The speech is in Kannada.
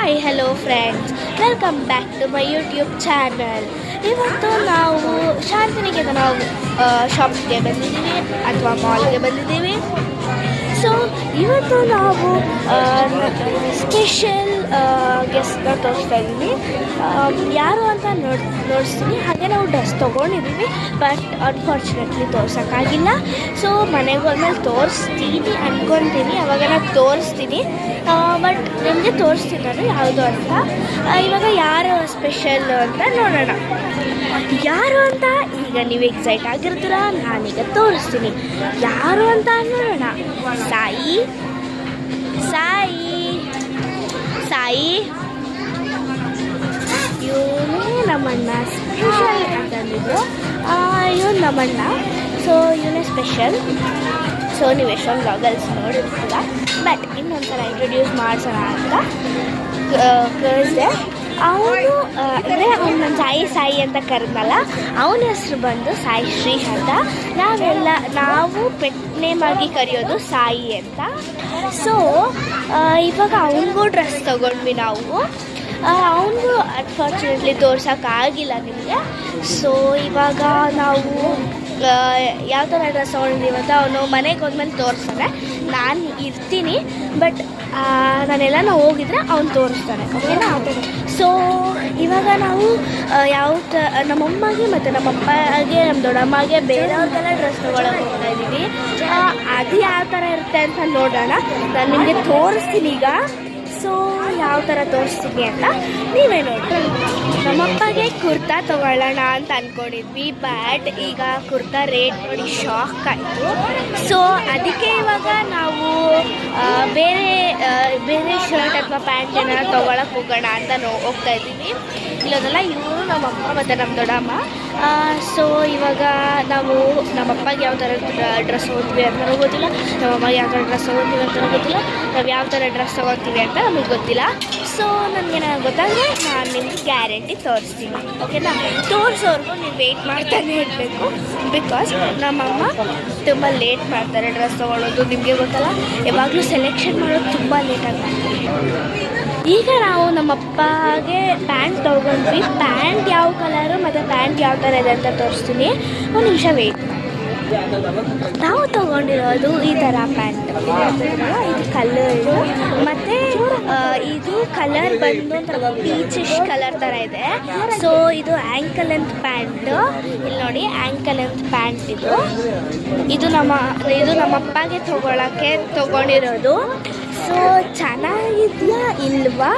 Hi hello friends, welcome back to my YouTube channel. ಇವತ್ತು ನಾವು ಶಾಂತಿನಿಕೇತನ ಶಾಪ್ಗೆ ಬಂದಿದ್ದೀವಿ ಅಥವಾ ಮಾಲ್ಗೆ ಬಂದಿದ್ದೀವಿ. ಸೊ ಇವತ್ತು ನಾವು ಸ್ಪೆಷಲ್ ಗೆಸ್ಟ್ನ ತೋರಿಸ್ತಾ ಇದ್ದೀವಿ. ಯಾರು ಅಂತ ನೋಡಿಸ್ತೀನಿ. ಹಾಗೆ ನಾವು ಡ್ರೆಸ್ ತೊಗೊಂಡಿದ್ದೀವಿ, ಬಟ್ ಅನ್ಫಾರ್ಚುನೇಟ್ಲಿ ತೋರ್ಸೋಕ್ಕಾಗಿಲ್ಲ. ಸೊ ಮನೆಗೆ ಹೋದ್ಮೇಲೆ ತೋರಿಸ್ತೀನಿ ಅಂದ್ಕೊತೀನಿ, ಅವಾಗ ನಾನು ತೋರಿಸ್ತೀನಿ. ಬಟ್ ನಿಮಗೆ ತೋರಿಸ್ತೀನಿ ನಾನು ಯಾವುದು ಅಂತ. ಇವಾಗ ಯಾರು ಸ್ಪೆಷಲ್ ಅಂತ ನೋಡೋಣ. ಯಾರು ಅಂತ ಈಗ ನೀವು ಎಕ್ಸೈಟ್ ಆಗಿರ್ತೀರ, ನಾನೀಗ ತೋರಿಸ್ತೀನಿ ಯಾರು ಅಂತ ನೋಡೋಣ. ಸಾಯಿ ಸಾಯಿ ಸಾಯಿ ಇವನೇ ನಮ್ಮಣ್ಣ ಸ್ಪೆಷಲ್ ಅಂತಂದಿದ್ರು. ಇವನು ನಮ್ಮಣ್ಣ, ಸೊ ಇವನೇ ಸ್ಪೆಷಲ್. ಸೊ ನೀವು ಎಷ್ಟೊಂದು ವ್ಲಾಗಲ್ಸ್ ನೋಡಿರ್ತೀರ, ಬಟ್ ಇನ್ನೊಂದ್ಸಲ ಇಂಟ್ರೊಡ್ಯೂಸ್ ಮಾಡಿಸೋಣ ಅಂತ ಕಳಿಸ್ದೆ. ಅವನು ಅಂದರೆ ಅವ್ನು ನನ್ನ ಸಾಯಿ ಅಂತ ಕರೆದ್ನಲ್ಲ, ಅವನ ಹೆಸರು ಬಂದು ಸಾಯಿ ಶ್ರೀ ಅಂತ. ನಾವು ಪೆಟ್ ನೇಮ್ ಆಗಿ ಕರೆಯೋದು ಸಾಯಿ ಅಂತ. ಸೊ ಇವಾಗ ಅವನಿಗೂ ಡ್ರೆಸ್ ತೊಗೊಂಡ್ವಿ ನಾವು. ಅವನಿಗೂ ಅನ್ಫಾರ್ಚುನೇಟ್ಲಿ ತೋರ್ಸೋಕ್ಕಾಗಿಲ್ಲ ನಿಮಗೆ. ಸೊ ಇವಾಗ ನಾವು ಯಾವ ಥರ ಡ್ರೆಸ್ ತೊಗೊಂಡಿದ್ದೀವಿ ಅಂತ ಅವನು ಮನೆಗೆ ಹೋದ್ಮೇಲೆ ತೋರಿಸ್ತಾನೆ. ನಾನು ಇರ್ತೀನಿ, ಬಟ್ ನಾನೆಲ್ಲ ಹೋಗಿದ್ರೆ ಅವ್ನು ತೋರಿಸ್ತಾನೆ, ಓಕೆನಾ? ಸೊ ಇವಾಗ ನಾವು ನಮ್ಮಮ್ಮಗೆ ಮತ್ತು ನಮ್ಮಪ್ಪಗೆ, ನಮ್ಮ ದೊಡ್ಡಮ್ಮಗೆ, ಬೇರೆಯವ್ರಿಗೆಲ್ಲ ಡ್ರೆಸ್ ತೊಗೊಳಕ್ಕೆ ಹೋಗ್ತಾ ಇದ್ದೀವಿ. ಅದು ಯಾವ ಥರ ಇರುತ್ತೆ ಅಂತ ನೋಡೋಣ. ನಾನು ನಿಮಗೆ ತೋರಿಸ್ತೀನಿ ಈಗ. ಸೊ ಯಾವ ಥರ ತೋರಿಸ್ತೀನಿ ಅಂತ ನೀವೇ ನೋಡಿ. ನಮ್ಮಪ್ಪಗೆ ಕುರ್ತಾ ತೊಗೊಳ್ಳೋಣ ಅಂತ ಅಂದ್ಕೊಂಡಿದ್ವಿ, ಬಟ್ ಈಗ ಕುರ್ತಾ ರೇಟ್ ನೋಡಿ ಶಾಕ್ ಆಯಿತು. ಸೊ ಅದಕ್ಕೆ ಇವಾಗ ನಾವು ಬೇರೆ ಶರ್ಟ್ ಅಥವಾ ಪ್ಯಾಂಟ್ ಏನಾರು ತೊಗೊಳಕ್ಕೆ ಹೋಗೋಣ ಅಂತ ಹೋಗ್ತಾ ಇದ್ದೀವಿ. ಇಲ್ಲೋದಲ್ಲ, ಇವರು ನಮ್ಮಪ್ಪ ಮತ್ತು ನಮ್ಮ ದೊಡ್ಡಮ್ಮ. ಸೊ ಇವಾಗ ನಾವು ನಮ್ಮಪ್ಪಗೆ ಯಾವ ಥರ ಡ್ರೆಸ್ ತೊಗೊತೀವಿ ಅಂತಲೂ ಗೊತ್ತಿಲ್ಲ, ನಮ್ಮಮ್ಮಗೆ ಯಾವ ಥರ ಡ್ರೆಸ್ ತೊಗೊತೀವಿ ಅಂತಲೂ ಗೊತ್ತಿಲ್ಲ, ನಾವು ಯಾವ ಥರ ಡ್ರೆಸ್ ತೊಗೊತೀವಿ ಅಂತ ನಮಗೆ ಗೊತ್ತಿಲ್ಲ. ಸೊ ನನಗೇನಾದ್ರು ಗೊತ್ತಾದರೆ ನಾನು ನಿಮಗೆ ಗ್ಯಾರಂಟಿ ತೋರಿಸ್ತೀನಿ, ಓಕೆನಾ? ತೋರಿಸೋರ್ಗು ನೀವು ವೆಯ್ಟ್ ಮಾಡ್ತಾನೆ ಇರಬೇಕು, ಬಿಕಾಸ್ ನಮ್ಮಮ್ಮ ತುಂಬ ಲೇಟ್ ಮಾಡ್ತಾರೆ ಡ್ರೆಸ್ ತೊಗೊಳ್ಳೋದು. ನಿಮಗೆ ಗೊತ್ತಲ್ಲ, ಯಾವಾಗಲೂ ಸೆಲೆಕ್ಷನ್ ಮಾಡೋದು ತುಂಬ ಲೇಟಾಗಿ ಮಾಡ್ತಾರೆ. ಈಗ ನಾವು ನಮ್ಮಪ್ಪಗೆ ಪ್ಯಾಂಟ್ ತೊಗೊಂಡ್ವಿ. ಪ್ಯಾಂಟ್ ಯಾವ ಕಲರು ಮತ್ತು ಪ್ಯಾಂಟ್ ಯಾವ ಥರ ಇದೆ ಅಂತ ತೋರಿಸ್ತೀನಿ, ಒಂದು ನಿಮಿಷ ವೆಯ್ಟ್. ನಾವು ತೊಗೊಂಡಿರೋದು ಈ ಥರ ಪ್ಯಾಂಟ್, ಇದು ಕಲರ್, ಮತ್ತು ಇದು ಕಲರ್ ಬಂದು ಒಂಥರ ಪೀಚಿಶ್ ಕಲರ್ ಥರ ಇದೆ. ಸೊ ಇದು ಆ್ಯಂಕಲ್ ಲೆಂತ್ ಪ್ಯಾಂಟ್. ಇಲ್ಲಿ ನೋಡಿ, ಆ್ಯಂಕಲ್ ಲೆಂತ್ ಪ್ಯಾಂಟ್ ಇದು ನಮ್ಮಪ್ಪಗೆ ತೊಗೊಳಕ್ಕೆ ತೊಗೊಂಡಿರೋದು. ಸೊ ಚೆನ್ನಾಗಿದೆಯಾ ಇಲ್ವಾ